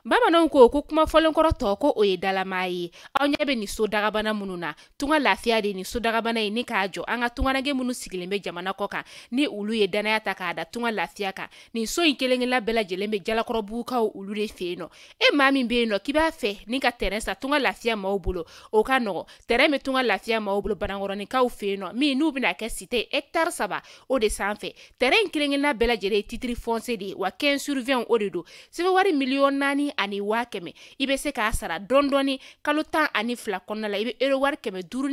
Bamananw ko kuma fɔlen kɔrɔ tɔ ko o ye dalama ye. Aw ɲɛ bɛ ni so dagabana minnu na. Tunga lafiya de ni so dagabana ye ni k'a jɔ an ka tunganage minnu sigilen bɛ jamana kɔ kan ni olu ye danaya ta k'a da tunga lafiya kan. Nin so in kelen-kelenna bɛɛ lajɛlen bɛ jalakɔrɔbugukaw olu de fɛ yen nɔ. E maa min bɛ yen nɔ k'i b'a fɛ ni ka terrain sa tunga lafiya maaw bolo o ka nɔgɔ. Terrain bɛ tunga lafiya maaw bolo Banankɔrɔnikaw fɛ yen nɔ min n'u bɛna kɛ cité hectare 3 o de sanfɛ. Terrain in kelen-kelenna bɛɛ lajɛlen ye titre foncier de ye wa 15/20 o de do. Sɛbɛn wari miliyɔn 4 ani 500,000 i bɛ se k'a sara dɔɔni kalo 12 kɔnɔna la i bɛ euro wari 573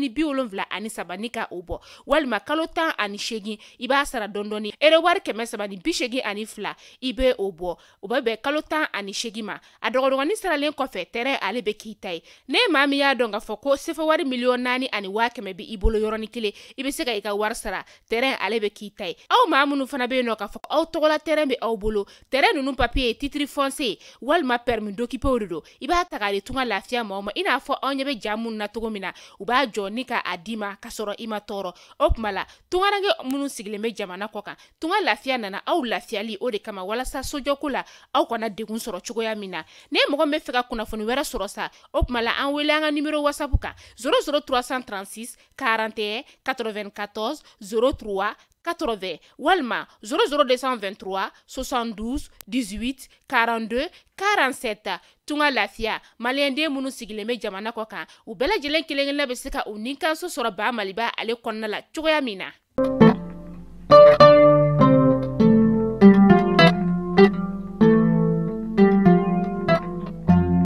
ni ka o bɔ walima kalo 18 i b'a sara dɔɔni euro wari 382 i bɛ o bɔ o bɛ bɛn kalo 18 ma a dɔgɔdɔgɔnin saralen kɔfɛ terrain ale bɛ k'i ta ye ne maa min y'a dɔn k'a fɔ ko sɛbɛn wari miliyɔn 4 ani 500,000 bɛ i bolo yɔrɔnin kelen i bɛ se ka i ka wari sara terrain ale bɛ k'i ta ye aw maa minnu fana bɛ yen nɔ k'a fɔ aw tɔgɔla terrain bɛ aw bolo terrain ninnu papier ye titre foncier walima permis d'occuper o de do i b'a ta k'a di tunga lafiya maaw ma i n'a fɔ aw ɲɛ bɛ ja minnu na cogo min na u b'a jɔ ni ka a di ma ka sɔrɔ i ma tɔɔrɔ o tuma la tunganage minnu sigilen bɛ jamana kɔ kan tunga lafiya nana aw lafiyali o de kama walasa sojɔko la aw kana degun sɔrɔ cogoya min na ne mɔgɔ min bɛ fɛ ka kunnafoni wɛrɛ sɔrɔ sa o tuma la an wele an ka numéro whatsapp kan 00336 41 94 03 80 walima 00223 72 18 42 47 tunga lafiya maliyɛnden minnu sigilen bɛ jamana kɔ kan u bɛɛ lajɛlen kelen-kelenna bɛ se ka u ni kanso sɔrɔ ba maliba ale kɔnɔna la cogoya min na.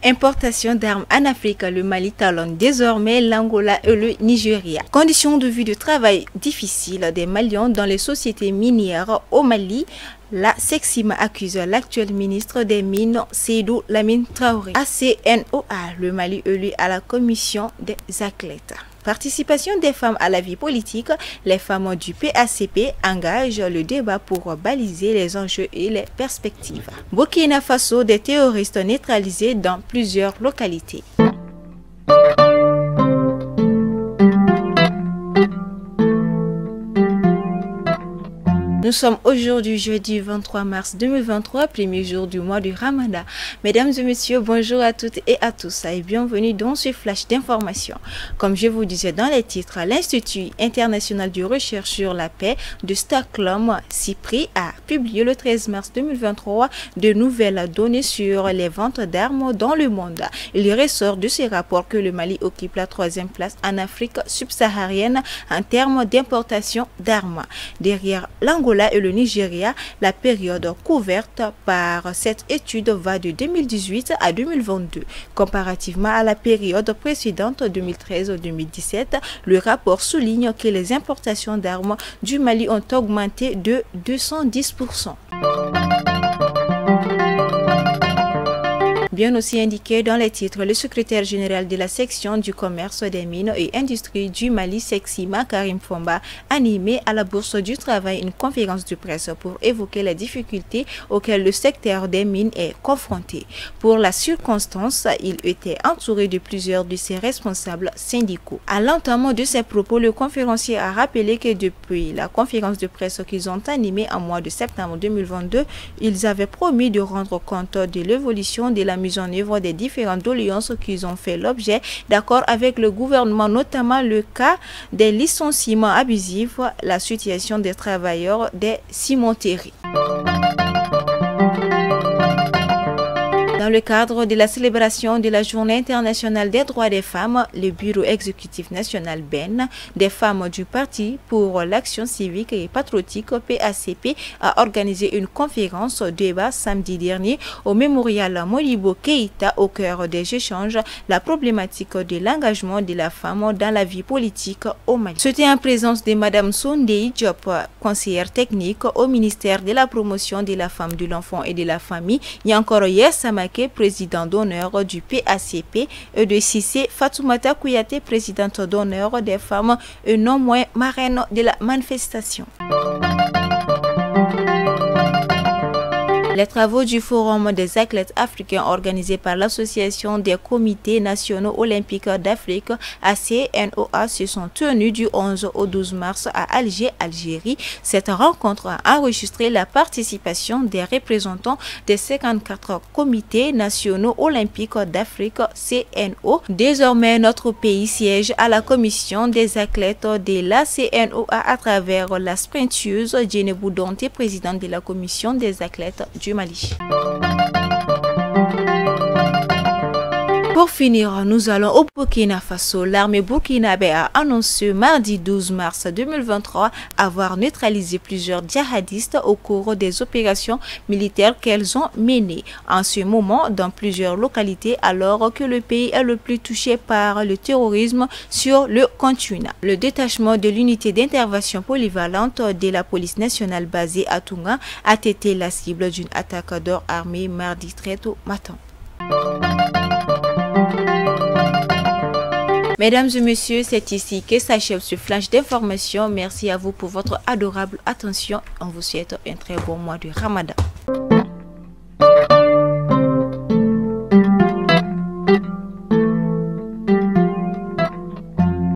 Importation d'armes en Afrique, le Mali talonne désormais l'Angola et le Nigeria. Conditions de vie de travail difficiles des Maliens dans les sociétés minières au Mali. La Sexima accuse l'actuel ministre des Mines, Seydou Lamine Traoré. ACNOA, le Mali élu à la commission des athlètes. Participation des femmes à la vie politique, les femmes du PACP engagent le débat pour baliser les enjeux et les perspectives. Burkina Faso, des terroristes neutralisés dans plusieurs localités. Nous sommes aujourd'hui jeudi 23 mars 2023, premier jour du mois du Ramadan. Mesdames et messieurs, bonjour à toutes et à tous et bienvenue dans ce flash d'information. Comme je vous disais dans les titres, l'Institut international de recherche sur la paix de Stockholm, CIPRI, a publié le 13 mars 2023 de nouvelles données sur les ventes d'armes dans le monde. Il ressort de ces rapports que le Mali occupe la 3e place en Afrique subsaharienne en termes d'importation d'armes. Derrière l'Angola et le Nigeria, la période couverte par cette étude va de 2018 à 2022. Comparativement à la période précédente 2013-2017, le rapport souligne que les importations d'armes du Mali ont augmenté de 210%. Bien aussi indiqué dans les titres, le secrétaire général de la section du commerce des mines et industries du Mali, Sexima, Karim Fomba, animé à la Bourse du Travail une conférence de presse pour évoquer les difficultés auxquelles le secteur des mines est confronté. Pour la circonstance, il était entouré de plusieurs de ses responsables syndicaux. À l'entame de ses propos, le conférencier a rappelé que depuis la conférence de presse qu'ils ont animée en mois de septembre 2022, ils avaient promis de rendre compte de l'évolution de la mise en œuvre des différentes doléances qu'ils ont fait l'objet d'accord avec le gouvernement, notamment le cas des licenciements abusifs, la situation des travailleurs des cimenteries. Dans le cadre de la célébration de la Journée internationale des droits des femmes, le Bureau exécutif national BEN des femmes du Parti pour l'action civique et patriotique PACP a organisé une conférence débat samedi dernier au mémorial Modibo Keïta au cœur des échanges, la problématique de l'engagement de la femme dans la vie politique au Mali. C'était en présence de Madame Sondei Diop, conseillère technique au ministère de la promotion de la femme, de l'enfant et de la famille, et encore Samake, président d'honneur du PACP, et de Cissé Fatoumata Kouyaté, présidente d'honneur des femmes et non moins marraine de la manifestation. Les travaux du Forum des athlètes africains organisé par l'Association des comités nationaux olympiques d'Afrique ACNOA se sont tenus du 11 au 12 mars à Alger, Algérie. Cette rencontre a enregistré la participation des représentants des 54 comités nationaux olympiques d'Afrique CNO. Désormais, notre pays siège à la commission des athlètes de l'ACNOA à travers la sprinteuse Djenebou Dante, présidente de la commission des athlètes du Mali. Pour finir, nous allons au Burkina Faso. L'armée burkinabé a annoncé mardi 12 mars 2023 avoir neutralisé plusieurs djihadistes au cours des opérations militaires qu'elles ont menées en ce moment dans plusieurs localités, alors que le pays est le plus touché par le terrorisme sur le continent. Le détachement de l'unité d'intervention polyvalente de la police nationale basée à Tounga a été la cible d'une attaque d'or armée mardi très tôt matin. Mesdames et messieurs, c'est ici que s'achève ce flash d'information. Merci à vous pour votre adorable attention. On vous souhaite un très bon mois de Ramadan.